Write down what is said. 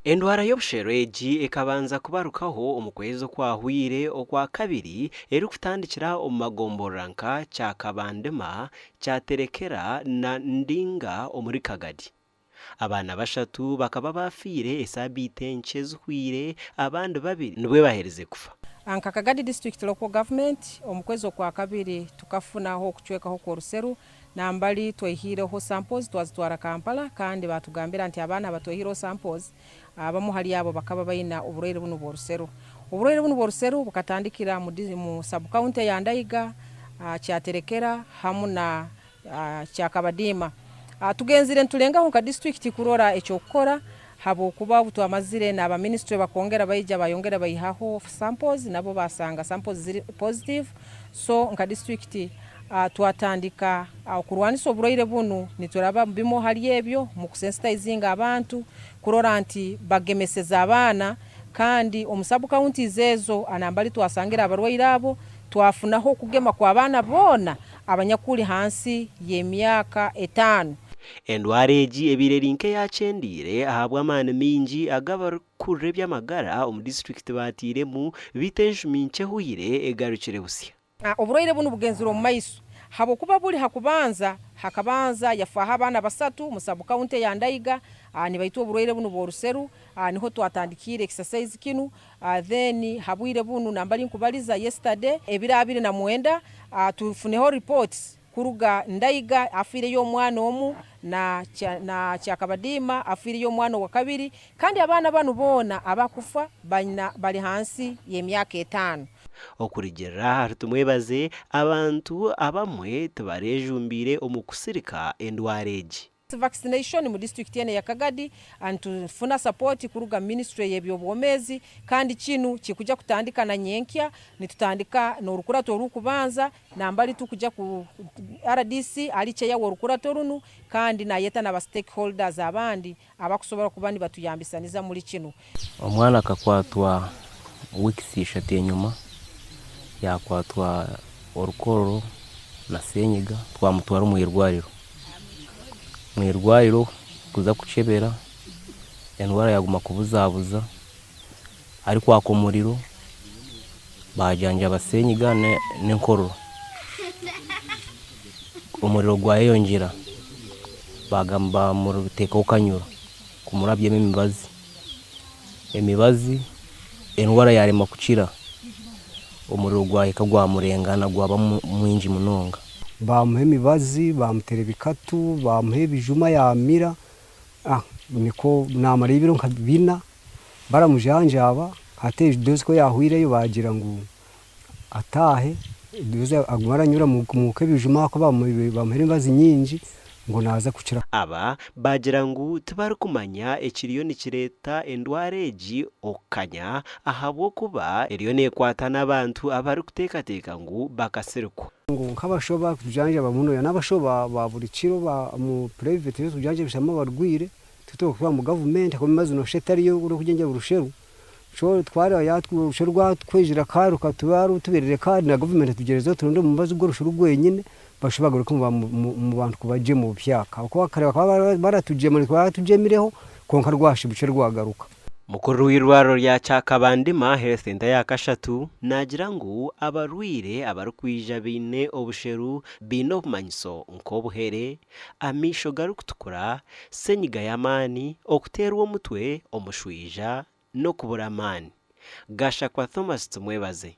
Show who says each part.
Speaker 1: Endwara y'obusheregi ekabanza kubarukaho omukwezi kwahwire okwa kabiri eri kutandikira omu magomboranka kya Kabandema kyaterekera na Ndinga omuri Kagadi. Abana bashatu bakaba bafiire esabite nke zihwire, abandi babiri nibwe bahereze kufa.
Speaker 2: Anka Kagadi District Local Government omukwezi okwa kabiri tukafunaho okucwekaho kwa Ruseru nambali twehireho samples twazitwara Kampala kandi batugambira nti abana batwehireho samples abamu hali abo bakaba bayina oburwaire buno bwa Ruseru. Oburwaire buno bwa Ruseru bukatandikira mu sub county ya Ndayiga, kyaterekera hamu na kya Kabadima. Tugenzire ntulengaho nka district kurora ekyo kukora habo kuba butwamazire na aba ministry bakongera bayija bayongera bayihaho samples nabo basanga samples ziri positive. So nka district twatandika kurwanisa oburwaire buno nituraba bimo hali ebyo mu kusensitizing abantu kurora nti bagemeseza abana kandi omusabu county zezo anambali twasangira abarwaire abo twafunaho kugema kwa abana bona abanyakuli hansi y'emyaka 5.
Speaker 1: Endwara egi ebireri nke yakyendire ahabwa amaani mingi agabakurre by'amagara omu district batiremu bitenshumi nke hwire egarukire busya.
Speaker 2: Oburwaire buno bugenziro mu maiso habo kuba buli hakabanza yafaha abana basatu mu sub county ya Ndayiga ni baitu oburwaire buno bwa Ruseru niho twatandikire exercise kinu then habwire buno nambali nkubaliza yesterday ebirabire na mwenda tufuneho reports kuruga Ndayiga afire yo mwana omu na kya Kabadima afire yo mwana wa kabiri kandi abana banu bona abakufa bali hansi y'emyaka 5.
Speaker 1: Okurigera haritumwebaze abantu abamwe tubarejumbire omu kusirika endwara egi.
Speaker 2: Vaccination mu district ya Kagadi antufuna support kuruga ministry y'ebyobwomezi kandi kinu kikuja kutandika na nyenkya nitutandika n'orukurato rukubanza nambali tukuja ku RDC aliche ya orukurato runu kandi nayeta na ba stakeholders abandi abakusobora kubandi batuyambisaniza muri kinu.
Speaker 3: Omwana akakwatwa wiki 3 nyuma yakwatwa orukoro na senyiga twamutwara mu irwariro kuza kucebera endwara yaguma kubuzabuza ariko akomuriro bajanja basenyiga n'enkororo umuriro gwayongera bagamba mu ruteka ukanyura kumurabyemo imibazi endwara yarema kucira umuriro gwaheka gwamurengana gwaba mwinji munonga
Speaker 4: bamuhe imibazi bamutere bikatu bamuhe ibijuma yamira niko namara ibiro nka 4 baramujanjaba ateje doze ko yahwireyo bagira ngo atahe doze agwaranyura mu kebijuma ko bamuhe imibazi nyinji ngo naza kucira.
Speaker 1: Aba bagira ngo tubari kumanya ekiriyo nikireta endwara egi okanya ahabo kuba eriyo nekwata n'abantu abari kutekateka ngo bakasiriko
Speaker 4: ngo nk'abashoba kujanja bamuno ya n'abashoba buri kiro mu private tujanje bisama barwire tutokuba mu government ko bimaze no shetari yo uri kugenje Rusheru cyo twara yatwushurwa kwejira karuka tubaru tuberere kandi na government tugerezo turundo mu bazo go Rushuru gwenyine bashobora kumva mu bantu kubaje mu byaka uko bakareba baratujemure twatujemireho konka rwashi buce rwagaruka.
Speaker 1: Mukuru w'irwaro rya Kabandema Health Center ya Kashatu nagira ngo abarwire abarukwija bine obusheru bino bumanyiso nkobuhere amisho garukutukura senyiga yamani okuterwa omutwe omushwija no kubura amani. Gasha kwa Thomas tumwebaze.